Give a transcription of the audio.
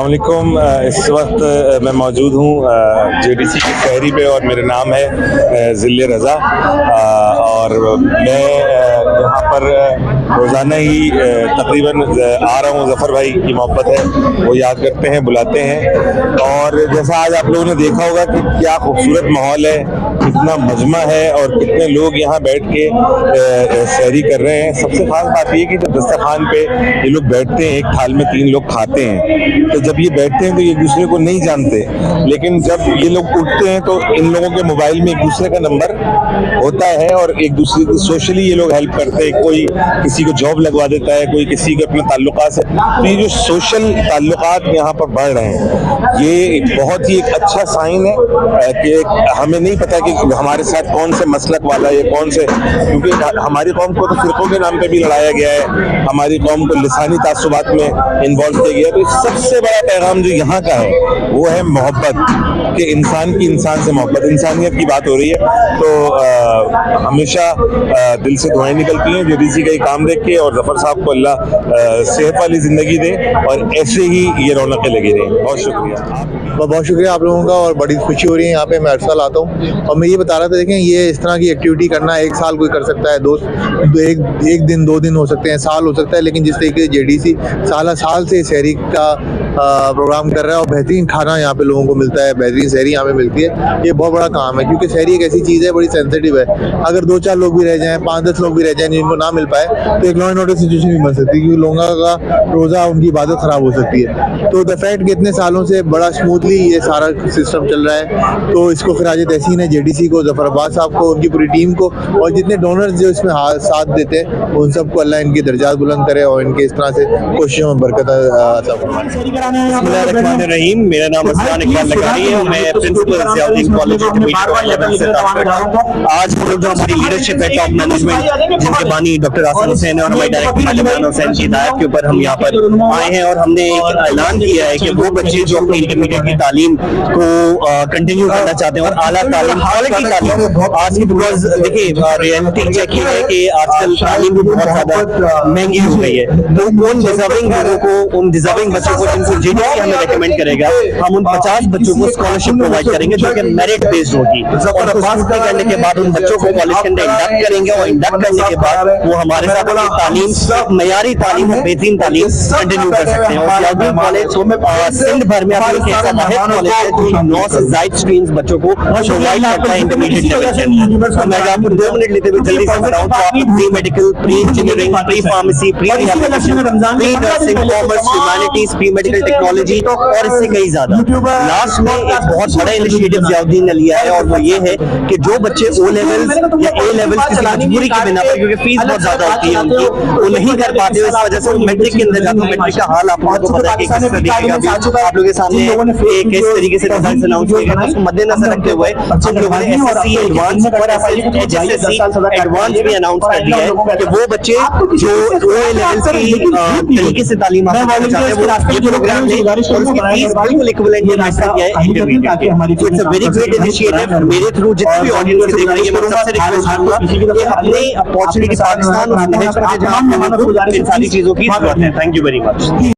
अस्सलाम वालेकुम। इस वक्त मैं मौजूद हूँ जेडीसी की शहरी पे और मेरा नाम है ज़िले रज़ा और मैं यहाँ पर रोज़ाना ही तकरीबन आ रहा हूँ। ज़फ़र भाई की मोहब्बत है, वो याद करते हैं, बुलाते हैं। और जैसा आज आप लोगों ने देखा होगा कि क्या खूबसूरत माहौल है, कितना मजमा है और कितने लोग यहाँ बैठ के सहरी कर रहे हैं। सबसे खास बात ये कि जब दस्तरखान पे ये लोग बैठते हैं, एक थाल में 3 लोग खाते हैं, तो जब ये बैठते हैं तो एक दूसरे को नहीं जानते, लेकिन जब ये लोग उठते हैं तो इन लोगों के मोबाइल में एक दूसरे का नंबर होता है और एक दूसरे को सोशली ये लोग हेल्प करते हैं। कोई किसी को जॉब लगवा देता है, कोई किसी के अपने ताल्लुकात से। तो ये जो सोशल ताल्लुकात यहाँ पर बढ़ रहे हैं, ये बहुत ही एक अच्छा साइन है कि हमें नहीं पता कि हमारे साथ कौन से मसलक वाला है, कौन से, क्योंकि हमारी कौम को तो फिरकों के नाम पे भी लड़ाया गया है, हमारी कौम को लिसानी तासुबात में इन्वॉल्व किया गया। तो सबसे बड़ा पैगाम जो यहाँ का है वो है मोहब्बत, कि इंसान की इंसान से मोहब्बत, इंसानियत की बात हो रही है। तो हमेशा दिल से दुआएं निकलती हैं जेडीसी का ही काम देख के, और ज़फ़र साहब को अल्लाह सेहत वाली ज़िंदगी दे और ऐसे ही ये रौनकें लगी रहें। बहुत शुक्रिया। बहुत शुक्रिया आप लोगों का, और बड़ी खुशी हो रही है यहाँ पे। मैं हर साल आता हूँ और मैं ये बता रहा था, देखें ये इस तरह की एक्टिविटी करना एक साल कोई कर सकता है, एक दिन 2 दिन हो सकते हैं, साल हो सकता है, लेकिन जिस तरीके से जेडीसी साल से शहरी का प्रोग्राम कर रहा है और बेहतरीन खाना यहाँ पे लोगों को मिलता है, बेहतरीन शहरी यहाँ पे मिलती है, ये बहुत बड़ा काम है। क्योंकि शहरी एक ऐसी चीज़ है, बड़ी सेंसिटिव है। अगर 2-4 लोग भी रह जाएं, 5-10 लोग भी रह जाएं जिनको ना मिल पाए, तो एक लॉ एंड ऑर्डर सिचुएशन भी बन सकती है, क्योंकि लोगों का रोज़ा, उनकी इबादत ख़राब हो सकती है। तो द फैक्ट कि इतने सालों से बड़ा स्मूथली ये सारा सिस्टम चल रहा है, तो इसको खिराज तहसीन है जेडीसी को, ज़फ़र अब्बास साहब को, उनकी पूरी टीम को, और जितने डोनर्स जो इसमें साथ देते हैं उन सबको अल्लाह इनके दर्जात बुलंद करे और इनके इस तरह से कोशिशों में बरकत अता फरमाए। रहीम, मेरा नाम अस्मान इकबाल लगारी है, मैं प्रिंसिपल ज़ियाउद्दीन कॉलेज से ताल्लुक़ रखता हूँ। आज हम लोग जो हमारी लीडरशिप है, टॉप मैनेजमेंट जिनके बानी डॉक्टर आसन हुसैन है और हमारे डायरेक्टर इमरान हुसैन की हिदायत के ऊपर हम यहाँ पर आए हैं, और हमने एक ऐलान किया है कि वो बच्चे जो अपनी इंटरमीडिएट की तालीम को कंटिन्यू करना चाहते हैं और आला तालीम, क्वालिटी तालीम, आज की बिकॉज देखिए रियलिटी चेक ये है कि आजकल तालीम भी बहुत ज़्यादा महंगी हो गई है, तो उन डिजर्विंग लोगों को, उन डिजर्विंग बच्चों को जिनको जेडीसी हमें रेकमेंड करेगा, हम उन 50 बच्चों को स्कॉलरशिप प्रोवाइड करेंगे जो कि मेरिट बेस्ड होगी, और पास करने के बाद उन बच्चों को कॉलेज के अंदर इंडक्ट करेंगे, और इंडक्ट करने के बाद वो हमारे साथ तालीम, मयारी तालीम और बेहतरीन तालीम कंटिन्यू कर सकते हैं। और ज़ियाउद्दीन कॉलेज सिंध भर में आप एक ऐसा वाहिद कॉलेज है जो 9 से ज़ायद स्ट्रीम्स बच्चों को प्रोवाइड करता है इंटरमीडिएट लेवल के अंदर। मैं आपको 2 मिनट लेते हुए जल्दी से बताऊं तो आप pre medical, pre engineering, pre pharmacy, pre rehabilitation, pre nursing, commerce, humanities, pre medical technology और इससे कई ज्यादा। लास्ट में एक बहुत बड़ा इनिशिएटिव ज़ियाउद्दीन ने लिया है, और वो ये है कि जो बच्चे O लेवल्स या A लेवल्स किसी मजबूरी की बिना पर, क्योंकि फीस बहुत ज्यादा होती है उनकी, वो नहीं कर पाते, इस वजह से मैट्रिक के अंदर जाते हैं। मैट्रिक का हाल आप लोगों को पता है कि किस तरीके का, आप लोगों के सामने एक इस तरीके से रिजल्ट अनाउंस किए गए, उसको मद्देनजर रखते हुए हम लोगों ने एसएससी एडवांस और एचएससी एडवांस भी अनाउंस कर दिया है कि वो बच्चे जो O लेवल्स की तरीके से तालीम हासिल करना चाहते हैं वो ये प्रोग्राम ले, और उसकी फीस बिल्कुल इक्विवेलेंट हासिल किया है इंटरमीडिएट के। It's a very great initiative. मेरे थ्रू जितने भी ऑडियंस के देख रही है, मैं सबसे रिक्वेस्ट करूंगा कि अपने अपॉर्चुनिटी पाकिस्तान और जहां इन सारी चीजों की जरूरत है। Thank you very much.